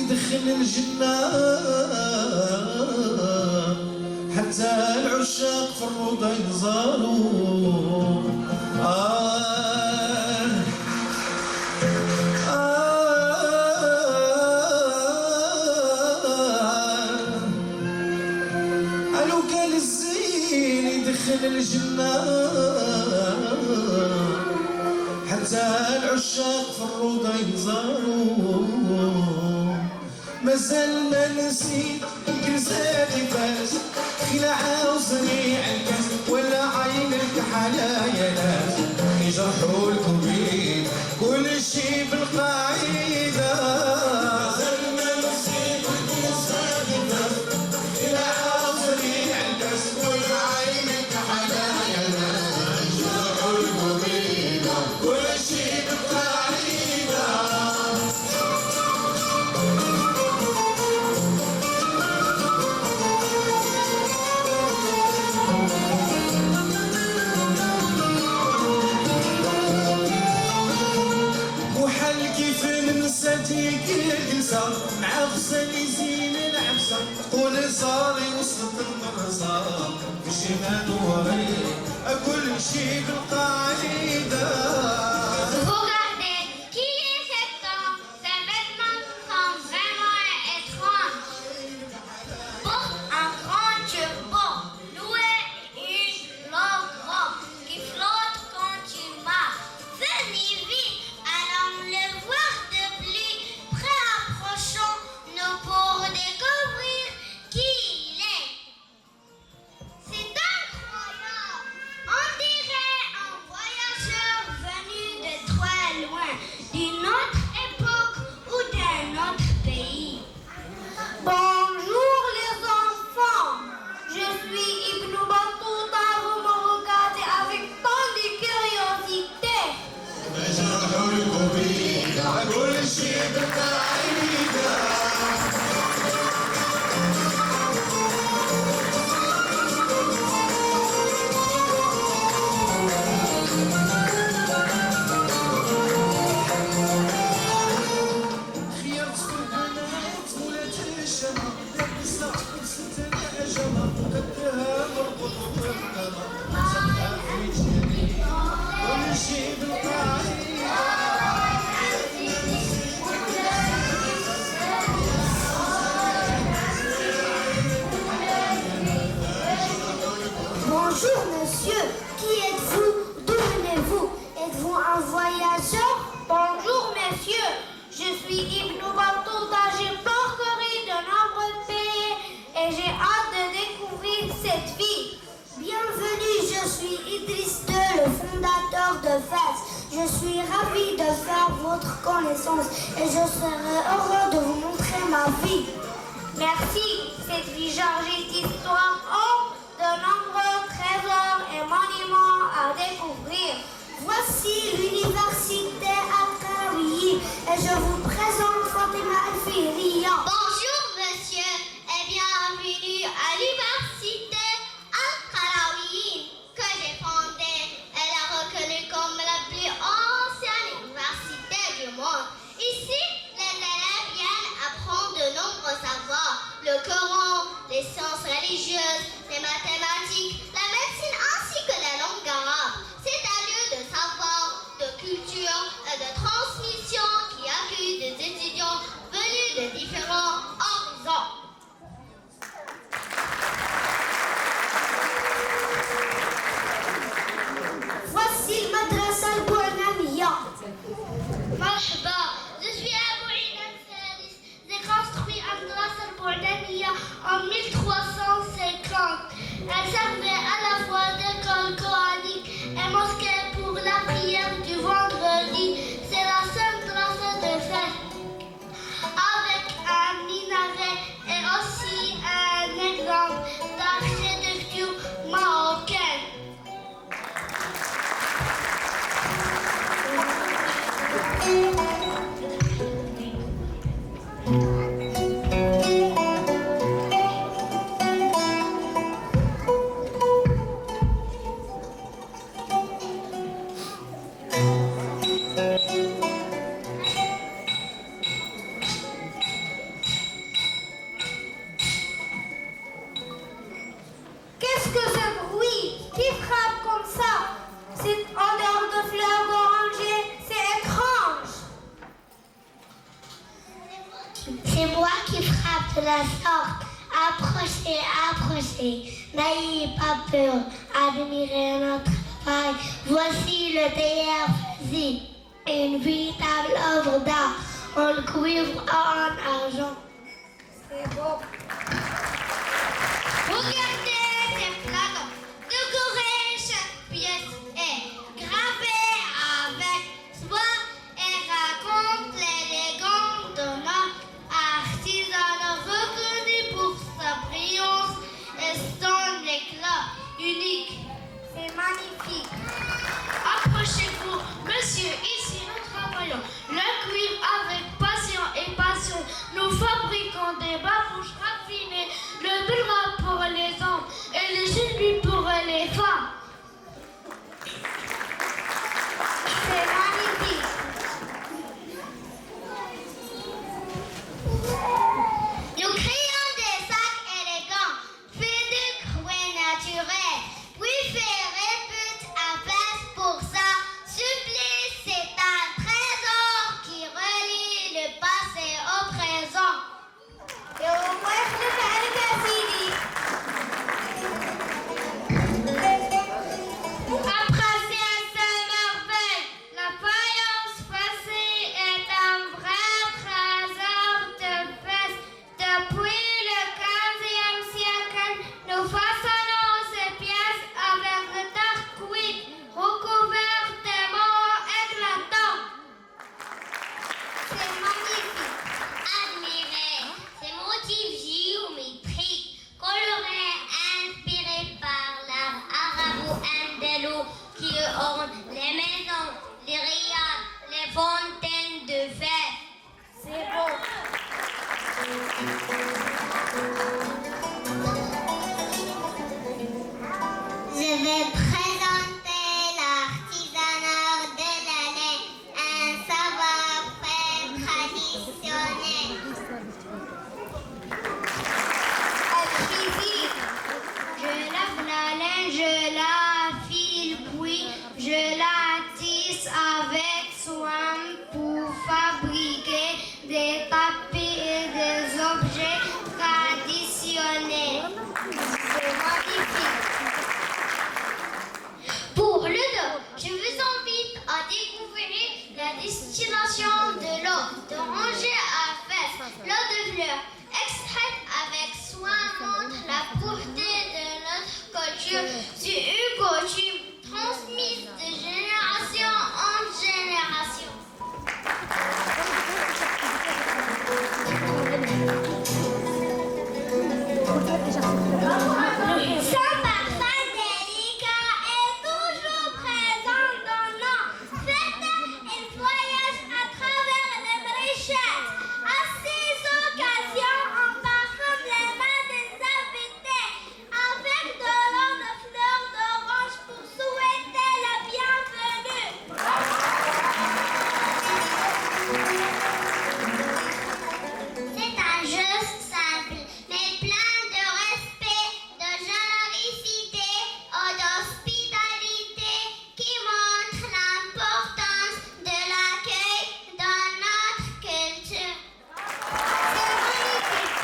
يدخل الجنة حتى العشاق في الروضة ينزالوا لو كان الزين يدخل الجنة حتى العشاق في الروضة ينزاروا مازال ما نسيت الكرسات فاس خلعة وصنيع الكاس ولا عين الكحلايا ناس يجرحوا الكبير كل شي بالقاعدة مازال ما نسيت الكرسات فاس خلعة وصنيع الكاس ولا عين الكحلايا ناس يجرحوا الكبير كل شي بالقاعدة مع غزال يزين العبسة تقول صاري وسط المرصة في شمال وريق كل شي بالقاعدة Bonjour monsieur, qui êtes-vous? D'où venez-vous? Êtes-vous un voyageur? Bonjour messieurs, je suis Ibn Battuta, j'ai parcouru de nombreux pays et j'ai hâte de découvrir cette ville. Bienvenue, je suis Idriss II, le fondateur de Fès. Je suis ravi de faire votre connaissance et je serai heureux de vous montrer ma vie. Merci, cette vie chargée d'histoire de nombreux trésors et monuments à découvrir. Voici l'université Al-Qarawiyyi et je vous présente Fatima Al-Fihriya. Bonjour monsieur et bienvenue à l'université Al-Qarawiyyi que j'ai fondée. Elle est reconnue comme la plus ancienne université du monde. Ici, les élèves viennent apprendre de nombreux savoirs, le Coran, les sciences religieuses, les mathématiques, la médecine ainsi que la langue arabe. C'est un lieu de savoir, de culture et de transmission qui accueille des étudiants venus de différents horizons. Voici le Madrasa Al-Bou'anamiyya. Marhaba, je suis Abou Inan Salis. J'ai construit un Madrasa Al-Bou'anamiyya en 1350. Elle servait à la fois d'école coranique et mosquée pour la prière du vendredi. C'est la seule Madrasa de Fès, avec un minaret de la sorte. Approchez, approchez, n'ayez pas peur, admirez notre travail. Voici le théâtre facile, une véritable œuvre d'art, en cuivre en argent. C'est beau. Regardez ces flacons décorés, chaque pièce est gravée avec soin et raconte l'élégance d'un artisanat reconnu pour sa brillance et son éclat unique. C'est magnifique. Approchez-vous, monsieur, ici nous travaillons le cuir avec passion et passion. Nous fabriquons des babouches raffinées, le drap pour les hommes et les chemises pour les femmes. C'est magnifique. Nous créons des sacs élégants, faits de cuir naturel. Oui, faire but à place pour ça. Supplice, c'est un trésor qui relie le passé au présent. يوم يخلف عليك يا سيدي. Après ces merveilles, la faïence passée est un vrai trésor de fête. Depuis le 15e siècle, nous façonnons ces pièces avec le dark cuir recouvert de mots éclatants. C'est magnifique. Admirez ces motifs géométriques colorés inspirés par l'art arabo-indélo qui ornent les maisons, les riades, les fontaines de fête. C'est beau. Je vais présenter l'artisanat de l'année, un savoir-faire traditionnel. Je lave la laine, je la file, puis je la tisse avec soin pour fabriquer des tapis et des objets traditionnels. C'est magnifique. Pour le dos, je vous invite à découvrir la destination de l'eau d'oranger à fesse. L'eau de fleurs, extraite avec soin, montre la pureté de notre culture. C'est une coutume transmise de génération en génération. Son parfum délicat est toujours présent dans nos fêtes. Il voyage à travers les richesses. À ces occasions, on parfume les mains des invités avec de l'eau de fleurs d'orange pour souhaiter la bienvenue. C'est un geste simple, mais plein de respect, de générosité et d'hospitalité qui montre l'importance de l'accueil dans notre culture. C'est magnifique.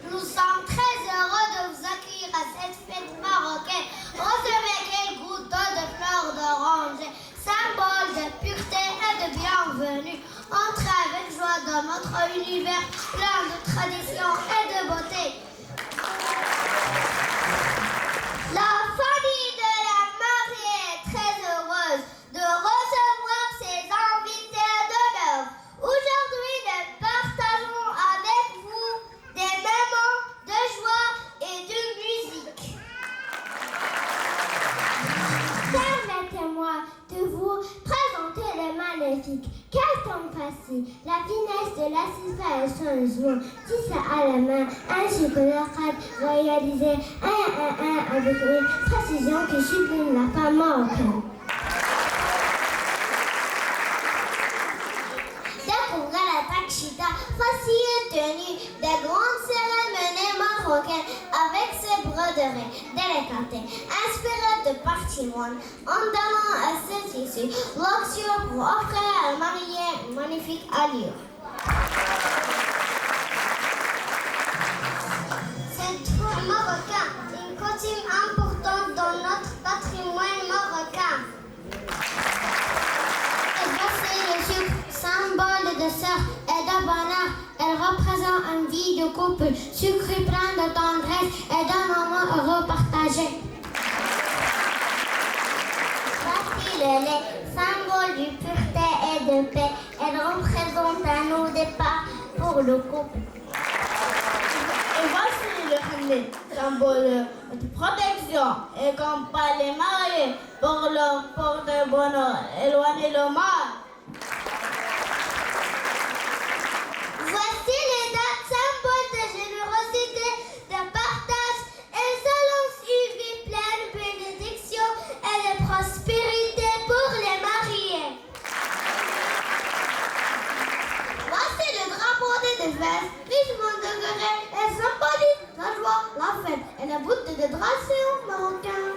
Nous sommes très heureux de vous accueillir à cette fête marocaine. Recevez quelques gouttes d'eau de fleurs d'oranger, symbole de pureté et de bienvenue. Entrez avec joie dans notre univers plein de traditions et de beauté. La famille de la mariée est très heureuse magnifique, quel temps facile, la finesse de l'association tissée à la main, ainsi que le rêve réalisé un à un avec une précision qui sublime la femme marocaine. Découvrez la Takshita, facile tenue des grandes cérémonies marocaines avec ses broderies délicatées, inspirées de patrimoine, en donnant à ce tissu l'option pour offrir à marier une magnifique allure. C'est trop marocain, une coutume importante dans notre patrimoine marocain. Voici le sucre, symbole de sœur et de bonheur. Elle représente une vie de couple, sucré plein de tendresse et d'un moment heureux partagé. Voici le lait, symbole de pureté et de paix. Elle représente un nouveau départ pour le couple. Et voici le henné, symbole de protection et accompagne les mariés pour leur porter bonheur, éloigner le mal. Voici les dates, symboles de générosité, de partage et selon une vie pleine de bénédictions et de prospérité pour les mariés. Voici le drapeau des fêtes, richement décoré et symbolique la joie, la fête et la beauté de tradition marocaine.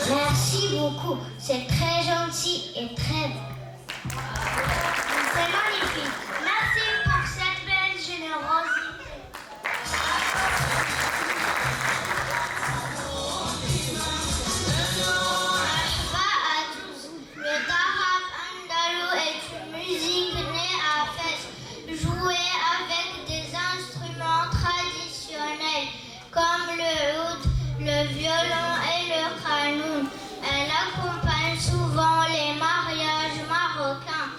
Merci beaucoup, c'est très gentil et très beau. C'est magnifique. Merci pour cette belle générosité. Merhaba à tous. Le Tarab Andalou est une musique née à Fès, jouée avec des instruments traditionnels comme le oud, le violon et le qanoun. Elle accompagne souvent les mariages marocains.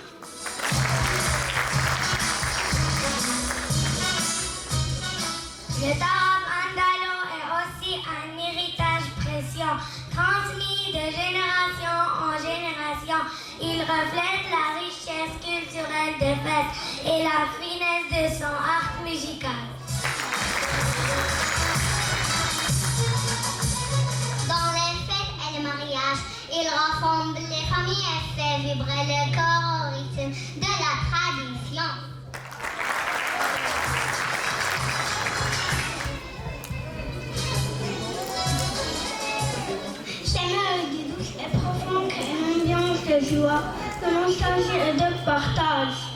Le Tarab andalou est aussi un héritage précieux, transmis de génération en génération. Il reflète la richesse culturelle de Fès et la finesse de son art musical. Dans les fêtes et les mariages, il rassemble les familles et fait vibrer le corps au rythme de la tradition. J'aime le douce et profond, crée une ambiance de joie, de nostalgie et de partage.